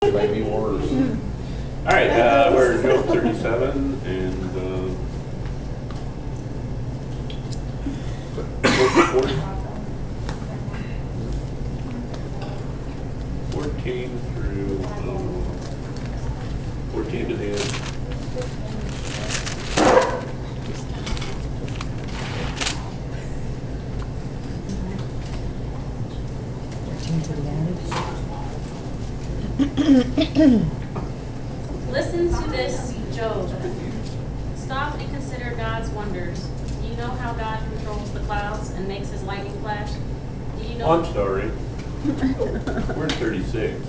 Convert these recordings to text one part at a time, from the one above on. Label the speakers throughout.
Speaker 1: Make me worse.
Speaker 2: All right, we're in Job 37 and 14 through 14 to the end.
Speaker 3: Listen to this, Job. Stop and consider God's wonders. Do you know how God controls the clouds and makes his lightning flash? Do you know?
Speaker 2: I'm sorry. We're in 36.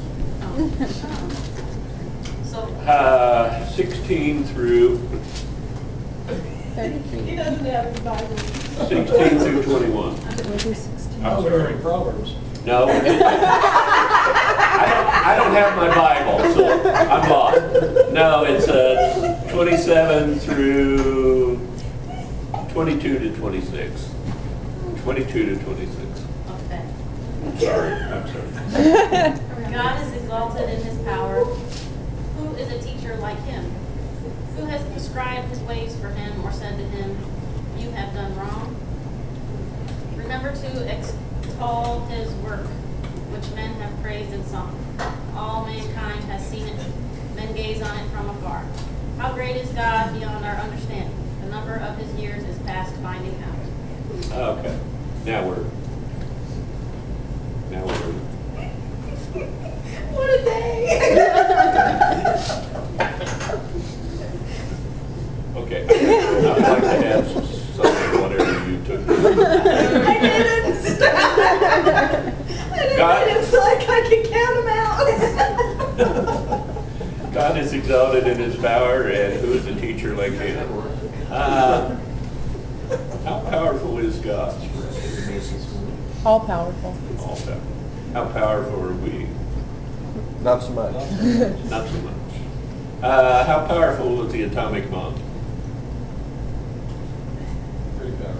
Speaker 3: So
Speaker 2: 16 through
Speaker 4: 33.
Speaker 5: He doesn't have his Bible.
Speaker 2: 16 through 21.
Speaker 4: We'll do 16.
Speaker 2: I'm
Speaker 6: We're
Speaker 2: sorry.
Speaker 6: in Proverbs.
Speaker 2: No. I don't have my Bible, so I'm lost. No, it's 27 through 22 to 26. 22 to 26.
Speaker 3: okay.
Speaker 2: I'm sorry.
Speaker 3: God is exalted in his power. Who is a teacher like him? Who has prescribed his ways for him or said to him, you have done wrong? Remember to extol his work, which men have praised in song. All mankind has seen it. Men gaze on it from afar. How great is God beyond our understanding. The number of his years is past finding out.
Speaker 2: Okay. Now we're.
Speaker 5: What a day!
Speaker 2: Okay. I'd like to add something, whatever you took.
Speaker 5: I didn't. I didn't
Speaker 2: God-
Speaker 5: get it so I could count them out.
Speaker 2: God is exalted in his power, and who is a teacher like him? How powerful is God?
Speaker 4: All powerful.
Speaker 2: All powerful. How powerful are we?
Speaker 1: Not so much.
Speaker 2: Not so much. How powerful is the atomic bomb?
Speaker 1: Pretty bad.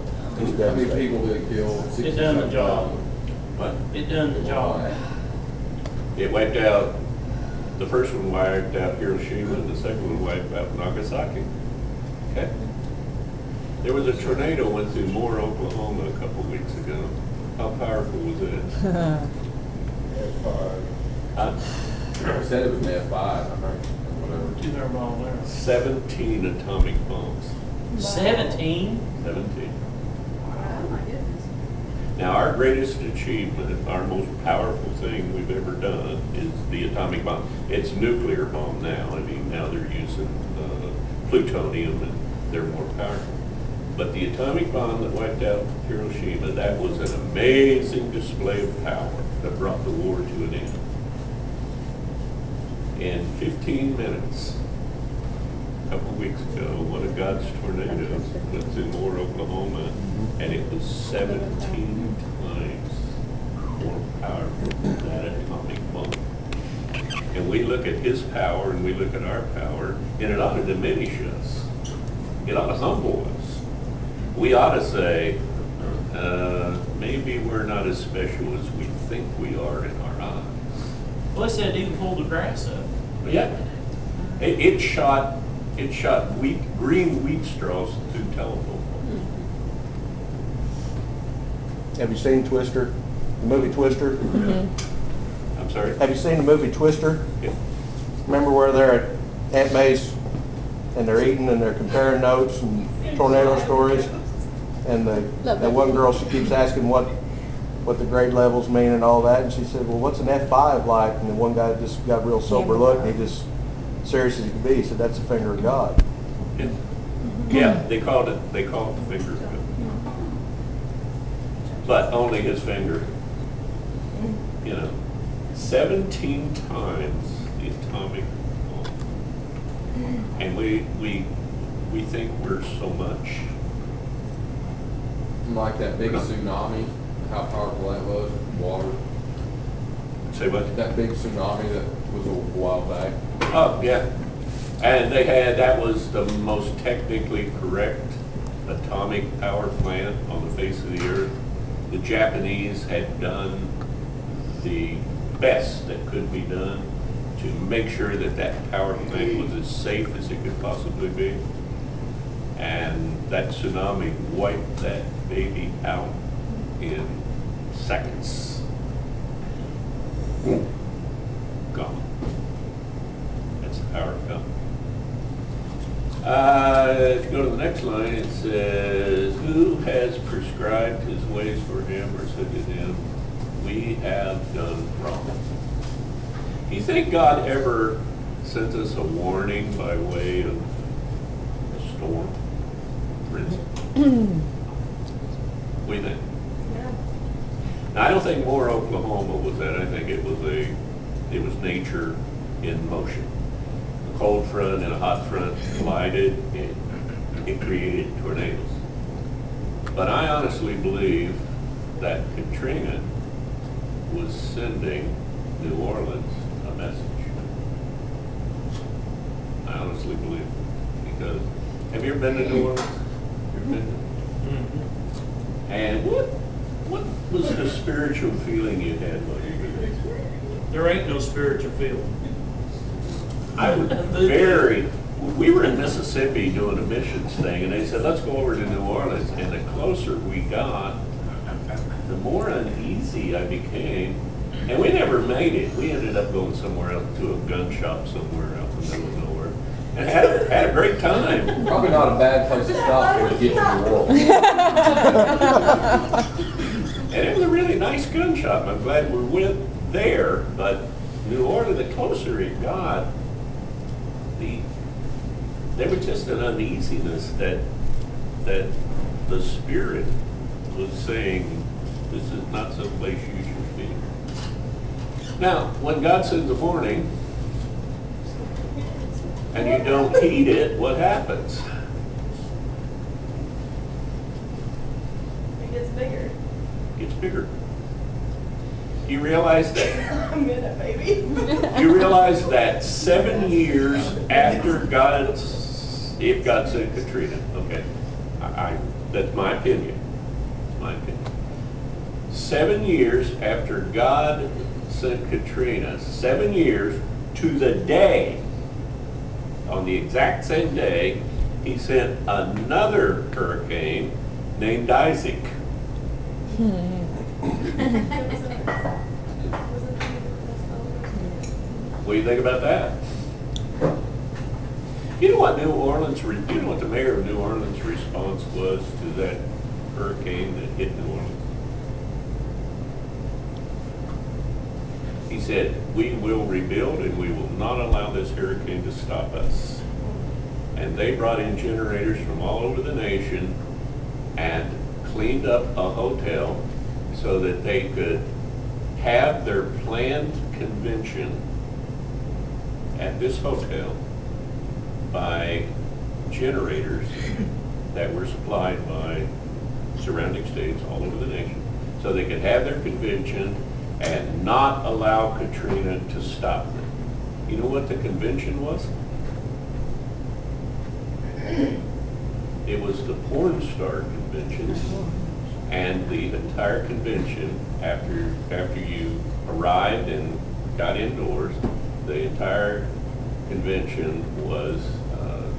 Speaker 1: How many people did it kill?
Speaker 6: It done the job.
Speaker 2: What?
Speaker 6: It done the job.
Speaker 2: It wiped out, the first one wiped out Hiroshima, and the second one wiped out Nagasaki. Okay. There was a tornado went through Moore, Oklahoma a couple weeks ago. How powerful was it?
Speaker 1: F5.
Speaker 2: Huh?
Speaker 1: I said it was an F5, I think, or whatever.
Speaker 6: 200 mile an hour.
Speaker 2: 17 atomic bombs.
Speaker 6: 17?
Speaker 2: 17.
Speaker 5: Oh my goodness.
Speaker 2: Now, our greatest achievement, our most powerful thing we've ever done is the atomic bomb. It's nuclear bomb now. I mean, now they're using plutonium and they're more powerful. But the atomic bomb that wiped out Hiroshima, that was an amazing display of power that brought the war to an end. In 15 minutes, a couple weeks ago, one of God's tornadoes went through Moore, Oklahoma, and it was 17 times more powerful than that atomic bomb. And we look at his power and we look at our power, and it ought to diminish us. It ought to humble us. We ought to say, maybe we're not as special as we think we are in our eyes.
Speaker 6: Well, they said it even pulled the grass up.
Speaker 2: Yeah. It shot green wheat straws through telephone poles.
Speaker 7: Have you seen Twister? The movie Twister?
Speaker 2: I'm sorry?
Speaker 7: Have you seen the movie Twister?
Speaker 2: Yeah.
Speaker 7: Remember where they're at Aunt May's and they're eating and they're comparing notes and tornado stories? And the one girl, she keeps asking what the grade levels mean and all that. And she said, well, what's an F5 like? And the one guy just got a real sober look and he just, serious as he could be, he said, that's the finger of God.
Speaker 2: Yeah. Yeah, they called it the finger of God. But only his finger. 17 times the atomic bomb. And we think we're so much.
Speaker 1: Like that big tsunami, how powerful that was, water.
Speaker 2: Say what?
Speaker 1: That big tsunami that was a while back.
Speaker 2: Oh, yeah. And that was the most technically correct atomic power plant on the face of the earth. The Japanese had done the best that could be done to make sure that that power plant was as safe as it could possibly be. And that tsunami wiped that baby out in seconds. Gone. That's the power of God. If you go to the next line, it says, who has prescribed his ways for him or said to him, we have done wrong? Do you think God ever sent us a warning by way of a storm, for instance? What do you think? Now, I don't think Moore, Oklahoma was that. I think it was nature in motion. A cold front and a hot front collided, and it created tornadoes. But I honestly believe that Katrina was sending New Orleans a message. I honestly believe it. Because, have you ever been to New Orleans? You've been to?
Speaker 6: Mm-hmm.
Speaker 2: And what was the spiritual feeling you had while you were there?
Speaker 6: There ain't no spiritual feeling.
Speaker 2: I was we were in Mississippi doing a missions thing, and they said, let's go over to New Orleans. And the closer we got, the more uneasy I became. And we never made it. We ended up going somewhere else to a gun shop somewhere out in the middle of nowhere. And had a great time.
Speaker 1: Probably not a bad place to stop when you get to New Orleans.
Speaker 2: And it was a really nice gun shop. I'm glad we went there. But New Orleans, the closer it got, there was just an uneasiness that the Spirit was saying, this is not some place you should be. Now, when God sends a warning, and you don't heed it, what happens?
Speaker 5: It gets bigger.
Speaker 2: It gets bigger. You realize that?
Speaker 5: I'm in it, baby.
Speaker 2: You realize that 7 years after if God sent Katrina, okay, that's my opinion. It's my opinion. 7 years after God sent Katrina, 7 years to the day, on the exact same day, he sent another hurricane named Isaac. What do you think about that? You know what the mayor of New Orleans' response was to that hurricane that hit New Orleans? He said, we will rebuild and we will not allow this hurricane to stop us. And they brought in generators from all over the nation and cleaned up a hotel so that they could have their planned convention at this hotel by generators that were supplied by surrounding states all over the nation. So they could have their convention and not allow Katrina to stop them. You know what the convention was? It was the porn star convention. And the entire convention, after you arrived and got indoors, the entire convention was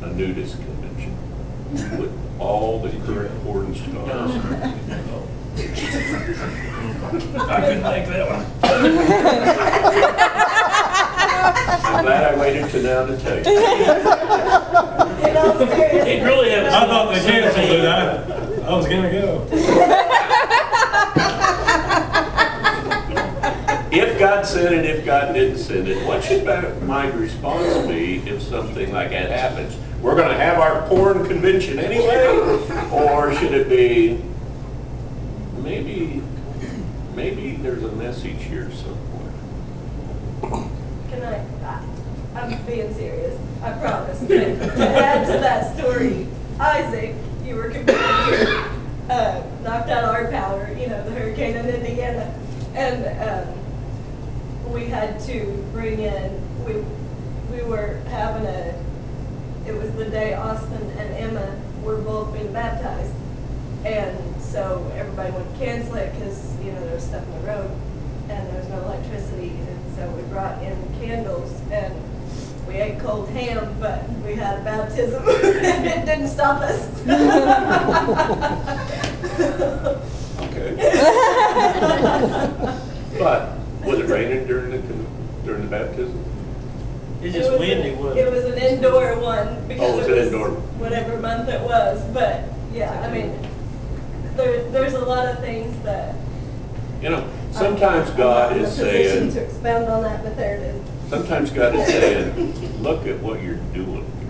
Speaker 2: a nudist convention with all the current porn stars.
Speaker 6: I couldn't think that one.
Speaker 2: I'm glad I waited to now to tell you.
Speaker 5: In all seriousness.
Speaker 6: It really had.
Speaker 8: I thought they canceled it. I was gonna go.
Speaker 2: If God sent it, if God didn't send it, what should my response be if something like that happens? We're going to have our porn convention anyway? Or should it be, maybe there's a message here somewhere?
Speaker 5: I'm being serious, I promise. To add to that story, Isaac, you were completely knocked out our power, the hurricane in Indiana. And we had to bring in, we were having it was the day Austin and Emma were both being baptized. And so everybody would cancel it because, there was stuff in the road and there was no electricity. And So we brought in candles and we ate cold ham, but we had a baptism and it didn't stop us.
Speaker 2: Okay. But was it raining during the baptism?
Speaker 6: It's just windy, wasn't
Speaker 5: It
Speaker 6: it?
Speaker 5: was an indoor one
Speaker 2: Oh,
Speaker 5: because
Speaker 2: was
Speaker 5: it
Speaker 2: it
Speaker 5: was
Speaker 2: indoor?
Speaker 5: whatever month it was. But yeah, I mean, there's a lot of things that.
Speaker 2: You know, sometimes God is
Speaker 5: I'm not in a position
Speaker 2: saying,
Speaker 5: to expound on that, but there it is.
Speaker 2: sometimes God is saying, look at what you're doing here.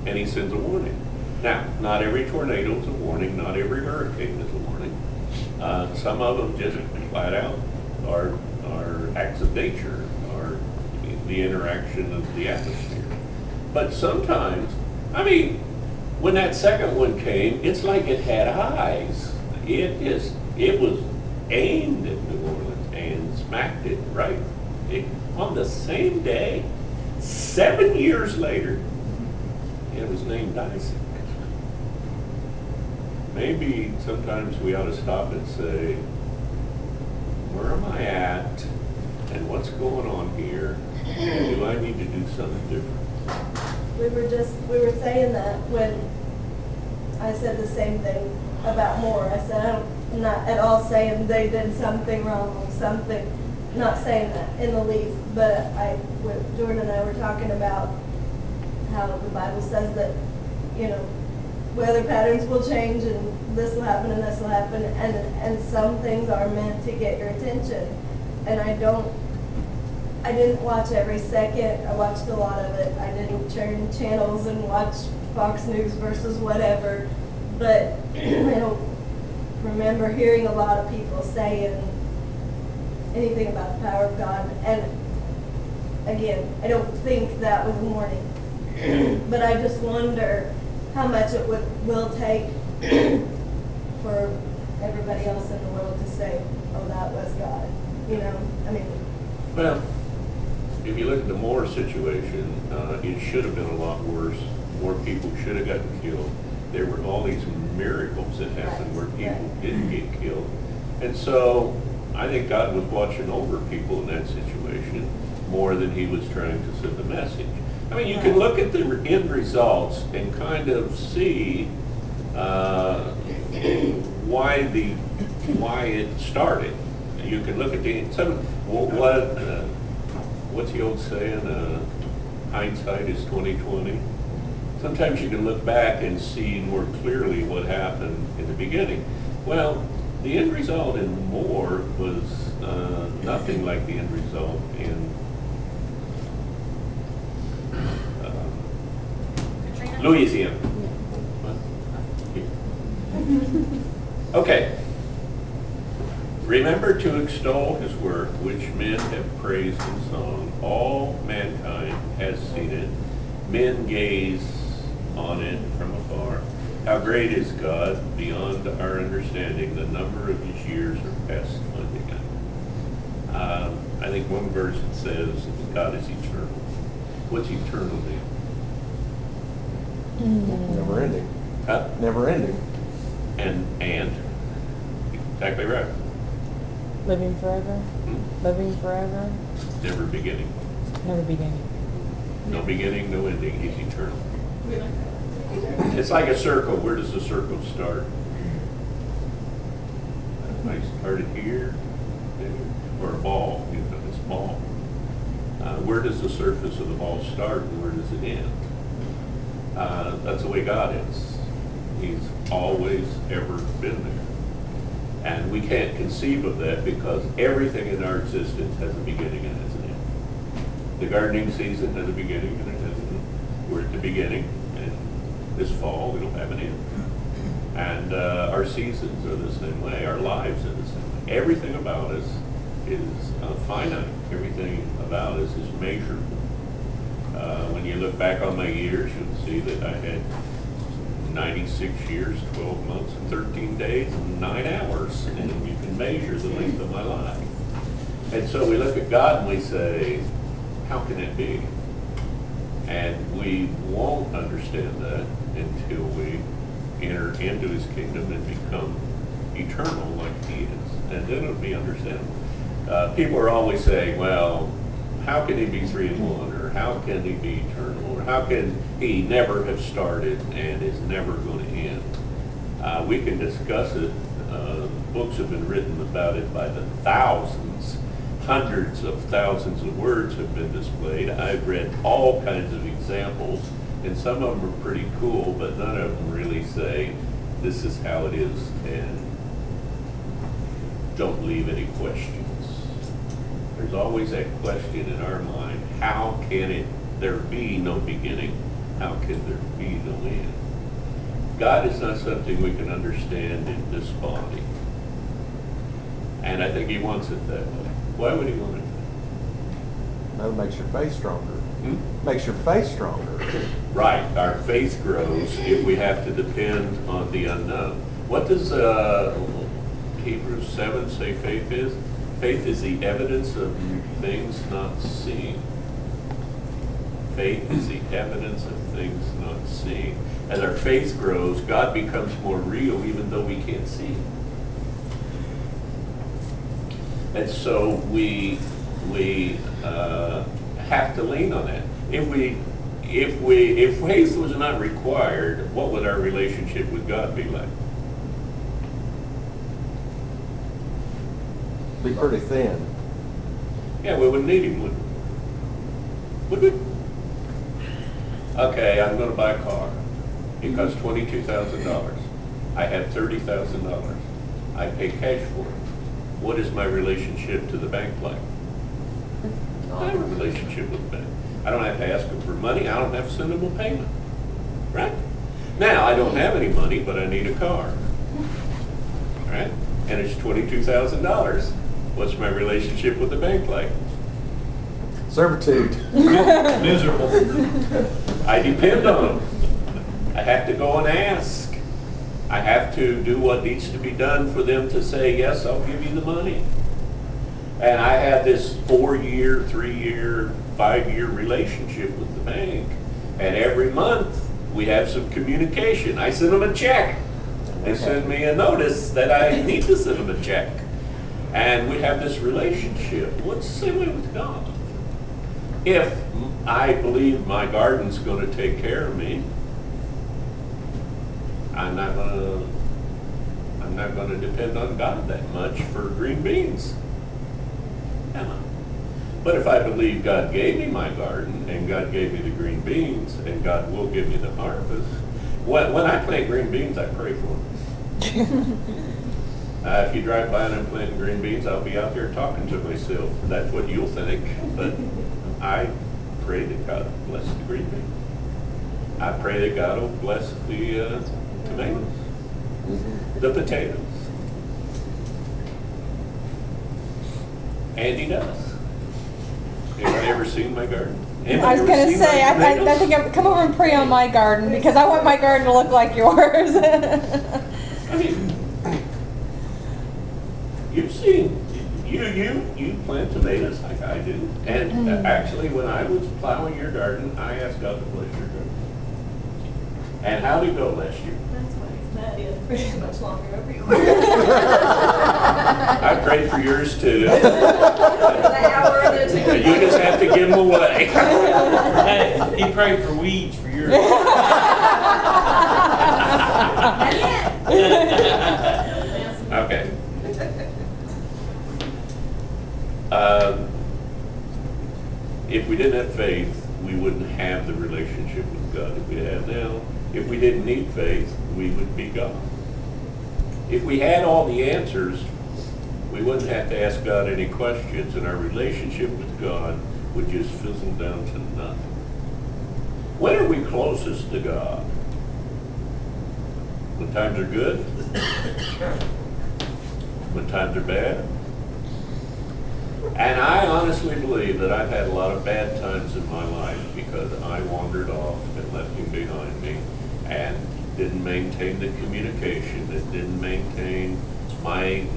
Speaker 2: And he sends a warning. Now, not every tornado is a warning, not every hurricane is a warning. Some of them just flat out are acts of nature, are the interaction of the atmosphere. But sometimes, I mean, when that second one came, it's like it had eyes. It was aimed at New Orleans and smacked it right on the same day, 7 years later. It was named Isaac. Maybe sometimes we ought to stop and say, where am I at? And what's going on here? Do I need to do something different?
Speaker 5: We were saying that when I said the same thing about Moore. I said, I'm not at all saying they did something wrong or something, not saying that in the least, but Jordan and I were talking about how the Bible says that, weather patterns will change and this will happen and this will happen, and some things are meant to get your attention. And I didn't watch every second. I watched a lot of it. I didn't turn channels and watch Fox News versus whatever, but I don't remember hearing a lot of people saying anything about the power of God. And again, I don't think that was a warning, but I just wonder how much it will take for everybody else in the world to say, oh, that was God. I mean.
Speaker 2: Well, if you look at the Moore situation, it should have been a lot worse. More people should have gotten killed. There were all these miracles that happened where people didn't get killed. And so I think God was watching over people in that situation more than he was trying to send a message. I mean, you can look at the end results and kind of see why it started. You can look at what's the old saying? Hindsight is 20/20. Sometimes you can look back and see more clearly what happened in the beginning. Well, the end result in Moore was nothing like the end result in
Speaker 3: Katrina?
Speaker 2: Louisiana. Okay. Remember to extol his work, which men have praised in song. All mankind has seen it. Men gaze on it from afar. How great is God, beyond our understanding. The number of his years are past finding out. I think one verse it says God is eternal. What's eternal mean?
Speaker 7: Never ending.
Speaker 2: Huh?
Speaker 7: Never ending.
Speaker 2: And exactly right.
Speaker 4: Living forever,
Speaker 2: Hmm?
Speaker 4: living forever,
Speaker 2: Never beginning.
Speaker 4: never beginning.
Speaker 2: No beginning, no ending. He's eternal. It's like a circle. Where does the circle start? I started here, or a ball. It's a ball. Where does the surface of the ball start and where does it end? That's the way God is. He's always ever been there. And we can't conceive of that because everything in our existence has a beginning and has an end. The gardening season has a beginning and it has an end. We're at the beginning, and this fall we don't have an end. And our seasons are the same way. Our lives are the same way. Everything about us is finite. Everything about us is measurable. When you look back on my years, you'll see that I had 96 years, 12 months, and 13 days, and 9 hours, and you can measure the length of my life. And so we look at God and we say, how can it be? And we won't understand that until we enter into his kingdom and become eternal like he is. And then it'll be understandable. People are always saying, well, how can he be 3-1, or how can he be eternal, or how can he never have started and is never going to end? We can discuss it. Books have been written about it by the thousands. Hundreds of thousands of words have been displayed. I've read all kinds of examples, and some of them are pretty cool, but none of them really say this is how it is and don't leave any questions. There's always that question in our mind, how can there be no beginning? How can there be no end? God is not something we can understand in this body. And I think he wants it that way. Why would he want it?
Speaker 7: That makes your faith stronger.
Speaker 2: Hmm?
Speaker 7: Makes your faith stronger.
Speaker 2: Right, our faith grows if we have to depend on the unknown. What does Hebrews 7 say faith is? Faith is the evidence of things not seen. Faith is the evidence of things not seen. As our faith grows, God becomes more real even though we can't see him. And so we have to lean on that. If faith was not required, what would our relationship with God be like?
Speaker 7: Be pretty thin.
Speaker 2: Yeah, we wouldn't need him, would we? Okay, I'm going to buy a car. It costs $22,000. I have $30,000. I pay cash for it. What is my relationship to the bank like? I have a relationship with the bank. I don't have to ask them for money. I don't have to send them a payment. Right? Now, I don't have any money, but I need a car. Right? And it's $22,000. What's my relationship with the bank like?
Speaker 7: Servitude.
Speaker 8: Miserable.
Speaker 2: I depend on them. I have to go and ask. I have to do what needs to be done for them to say, yes, I'll give you the money. And I have this 4-year, 3-year, 5-year relationship with the bank. And every month we have some communication. I send them a check. They send me a notice that I need to send them a check. And we have this relationship. What's the same way with God? If I believe my garden's going to take care of me, I'm not going to depend on God that much for green beans. Am I? But if I believe God gave me my garden, and God gave me the green beans, and God will give me the harvest, when I plant green beans, I pray for them. If you drive by and I'm planting green beans, I'll be out there talking to myself. That's what you'll think. But I pray that God bless the green beans. I pray that God will bless the tomatoes, the potatoes. And he does. Anybody ever seen my garden? Anybody
Speaker 4: I was
Speaker 2: ever
Speaker 4: gonna
Speaker 2: seen
Speaker 4: say,
Speaker 2: my
Speaker 4: I
Speaker 2: tomatoes?
Speaker 4: think I've come over and pray on my garden because I want my garden to look like yours.
Speaker 2: I mean, you've seen, you plant tomatoes like I do. And actually, when I was plowing your garden, I asked God to bless your garden. And how did it go last year?
Speaker 5: That's why he's mad. He had pretty much longer everywhere.
Speaker 2: I prayed for yours too.
Speaker 5: An hour or two.
Speaker 2: You just have to give them away.
Speaker 6: Hey, he prayed for weeds for yours.
Speaker 2: Okay. If we didn't have faith, we wouldn't have the relationship with God that we have now. If we didn't need faith, we would be God. If we had all the answers, we wouldn't have to ask God any questions, and our relationship with God would just fizzle down to nothing. When are we closest to God? When times are good? When times are bad? And I honestly believe that I've had a lot of bad times in my life because I wandered off and left him behind me and didn't maintain the communication, and didn't maintain my,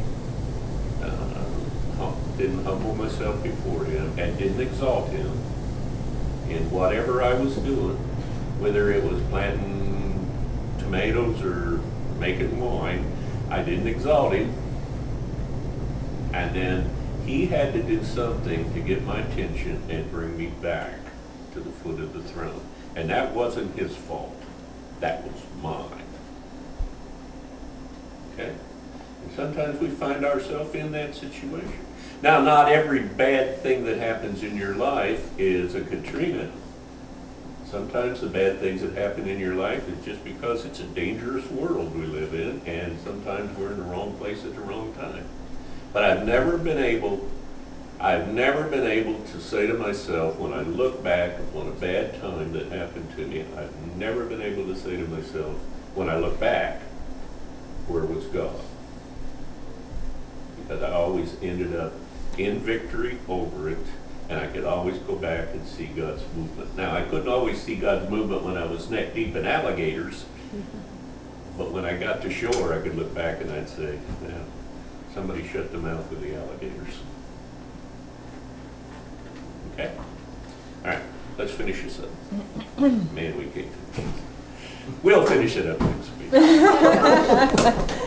Speaker 2: didn't humble myself before him, and didn't exalt him in whatever I was doing, whether it was planting tomatoes or making wine. I didn't exalt him. And then He had to do something to get my attention and bring me back to the foot of the throne. And that wasn't his fault. That was mine. Okay? And sometimes we find ourselves in that situation. Now, not every bad thing that happens in your life is a Katrina. Sometimes the bad things that happen in your life is just because it's a dangerous world we live in, and sometimes we're in the wrong place at the wrong time. But I've never been able to say to myself, when I look back on a bad time that happened to me, I've never been able to say to myself, when I look back, where was God? Because I always ended up in victory over it, and I could always go back and see God's movement. Now, I couldn't always see God's movement when I was neck deep in alligators, but when I got to shore, I could look back and I'd say, yeah, somebody shut the mouth of the alligators. Okay? All right, let's finish this up. Man, we can't finish this. We'll finish it up next week.